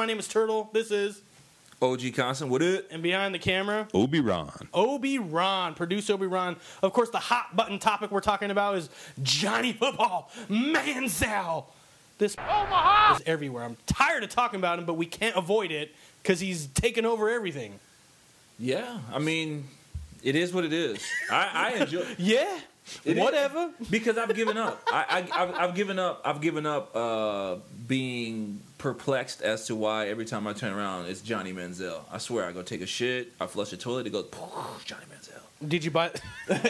My name is Turtle. This is OG Constant. What it? and behind the camera, Obi-Ron. Obi-Ron, producer Obi-Ron. Of course, the hot button topic we're talking about is Johnny Football Manziel. This is everywhere. I'm tired of talking about him, but we can't avoid it because he's taken over everything. Yeah, I mean, it is what it is. I enjoy. Yeah, whatever. Because I've given up. I've given up. I've given up being perplexed as to why every time I turn around it's Johnny Manziel. I swear, I go take a shit, I flush the toilet, it goes Johnny Manziel. Did you buy?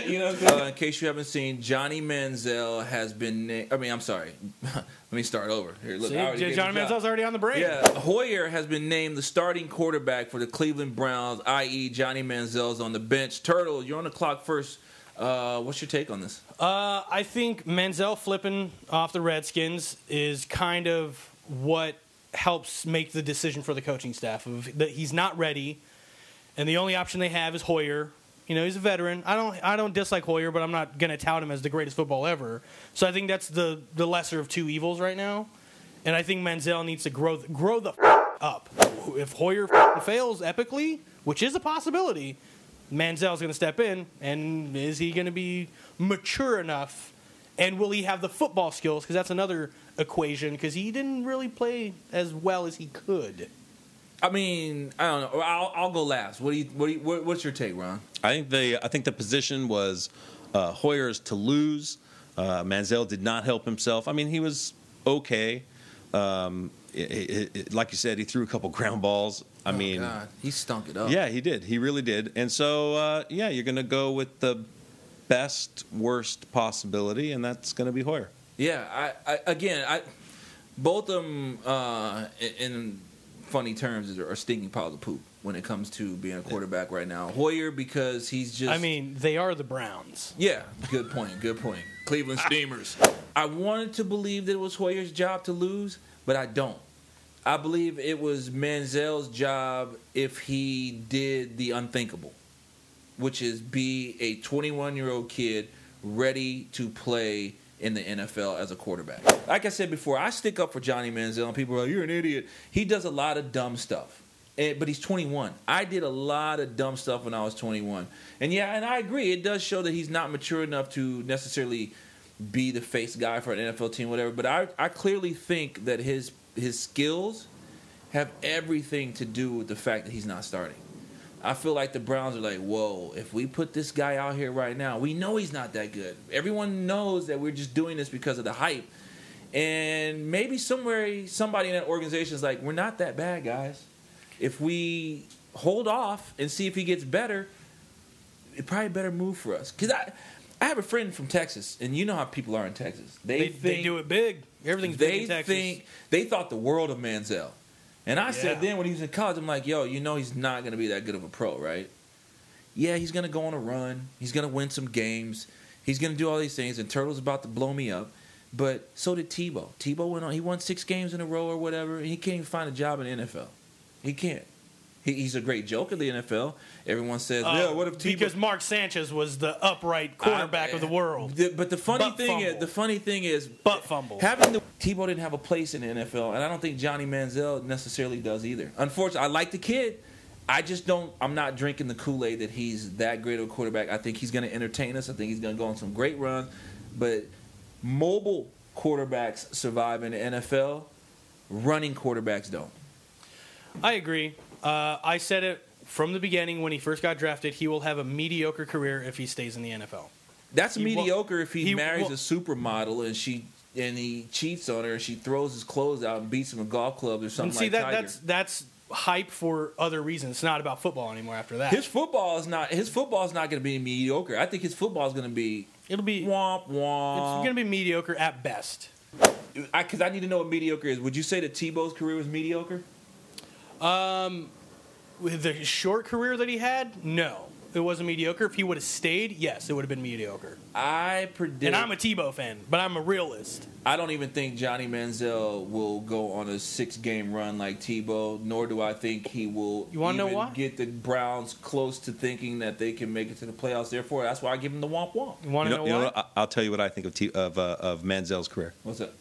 You know what I'm saying? In case you haven't seen, Johnny Manziel has been named. I mean, I'm sorry. Let me start over. Here, look. See, Johnny Manziel's already on the brain. Yeah, Hoyer has been named the starting quarterback for the Cleveland Browns, i.e., Johnny Manziel's on the bench. Turtle, you're on the clock first. What's your take on this? I think Manziel flipping off the Redskins is kind of what helps make the decision for the coaching staff of that he's not ready, and the only option they have is Hoyer. You know, he's a veteran. I don't dislike Hoyer, but I'm not going to tout him as the greatest football ever. So I think that's the lesser of two evils right now. And I think Manziel needs to grow the up. If Hoyer fails epically, which is a possibility, Manziel's going to step in, and is he going to be mature enough? And will he have the football skills? Because that's another equation, because he didn't really play as well as he could. I mean, I don't know. I'll go last. What's your take, Ron? I think the position was Hoyer's to lose. Manziel did not help himself. I mean, he was okay. Like you said, he threw a couple ground balls. I mean, God, he stunk it up. Yeah, he did. He really did. And so, you're going to go with the best, worst possibility, and that's going to be Hoyer. Yeah, I both of them in funny terms are stinking piles of poop when it comes to being a quarterback right now. Hoyer, because he's just... I mean, they are the Browns. Yeah, good point. Cleveland Steamers. I wanted to believe that it was Hoyer's job to lose, but I don't. I believe it was Manziel's job if he did the unthinkable, which is be a 21-year-old kid ready to play in the NFL as a quarterback. Like I said before, I stick up for Johnny Manziel, and people are like, you're an idiot. He does a lot of dumb stuff, but he's 21. I did a lot of dumb stuff when I was 21. And I agree, it does show that he's not mature enough to necessarily be the face guy for an NFL team, whatever. But I clearly think that his skills have everything to do with the fact that he's not starting. I feel like the Browns are like, whoa, if we put this guy out here right now, we know he's not that good. Everyone knows that we're just doing this because of the hype. And maybe somebody in that organization is like, we're not that bad, guys. If we hold off and see if he gets better, it's probably a better move for us. Because I have a friend from Texas, and you know how people are in Texas. They do it big. Everything's big in Texas. They thought the world of Manziel. And I said then when he was in college, I'm like, yo, you know he's not going to be that good of a pro, right? Yeah, he's going to go on a run. He's going to win some games. He's going to do all these things, and Turtle's about to blow me up. But so did Tebow. Tebow went on. He won 6 games in a row or whatever, and he can't even find a job in the NFL. He can't. He's a great joke in the NFL. Everyone says, what if Tebow... Because Mark Sanchez was the upright quarterback of the world. But the funny thing is, butt fumble. Tebow didn't have a place in the NFL, and I don't think Johnny Manziel necessarily does either. Unfortunately, I like the kid. I'm not drinking the Kool-Aid that he's that great of a quarterback. I think he's going to entertain us. I think he's going to go on some great runs. But mobile quarterbacks survive in the NFL. Running quarterbacks don't. I agree. I said it from the beginning when he first got drafted. He will have a mediocre career if he stays in the NFL. That's mediocre if he marries a supermodel and he cheats on her and she throws his clothes out and beats him with golf clubs or something Tiger. That's hype for other reasons. It's not about football anymore after that. His football is not going to be mediocre. I think his football is going to be womp womp. It's going to be mediocre at best. Because I need to know what mediocre is. Would you say that Tebow's career was mediocre? With the short career that he had, no. It wasn't mediocre. If he would have stayed, yes, it would have been mediocre. I predict... And I'm a Tebow fan, but I'm a realist. I don't even think Johnny Manziel will go on a 6-game run like Tebow, nor do I think he will get the Browns close to thinking that they can make it to the playoffs. Therefore, that's why I give him the womp womp. You want to know why? I'll tell you what I think of Manziel's career. What's that?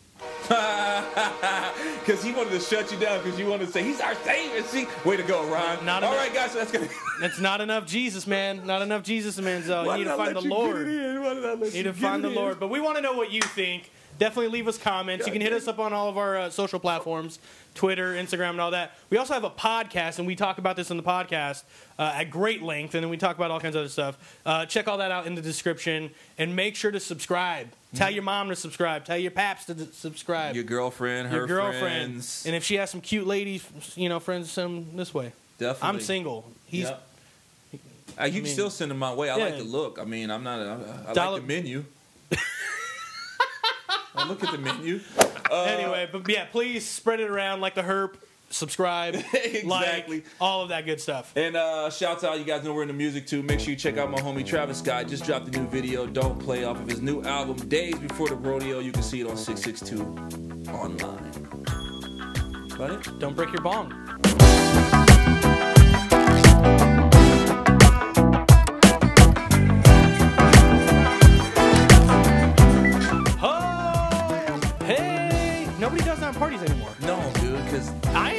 Because he wanted to shut you down because you wanted to say, he's our savior. See? Way to go, Ron. Not All enough. right, guys, so that's going to... That's not enough Jesus, man. Not enough Jesus in Manziel. You need to find the Lord. You need to find the Lord. But we want to know what you think. Definitely leave us comments. You can hit us up on all of our social platforms, Twitter, Instagram, and all that. We also have a podcast, and we talk about this in the podcast at great length, and then we talk about all kinds of other stuff. Check all that out in the description, and make sure to subscribe. Tell your mom to subscribe. Tell your paps to subscribe. Your girlfriend, her friends. And if she has some cute ladies, friends, send them this way. Definitely. I'm single. He's... Yep. You can still send them my way. I like the look. I mean, I'm not... I like the menu. I look at the menu. Anyway, but yeah, please spread it around like the herp. Subscribe, exactly. like, all of that good stuff. And shouts out, you guys know we're into music too. Make sure you check out my homie Travis Scott. Just dropped a new video, Don't Play, off of his new album, Days Before the Rodeo. You can see it on 662 online. Got it? Don't break your bong. Nobody does that at parties anymore. No, dude, because I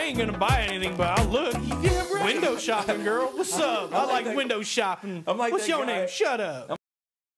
ain't gonna buy anything, but I'll look. Yeah, right. Window shopping, girl. What's up? I like window shopping. I'm like What's that your guy. name? Shut up.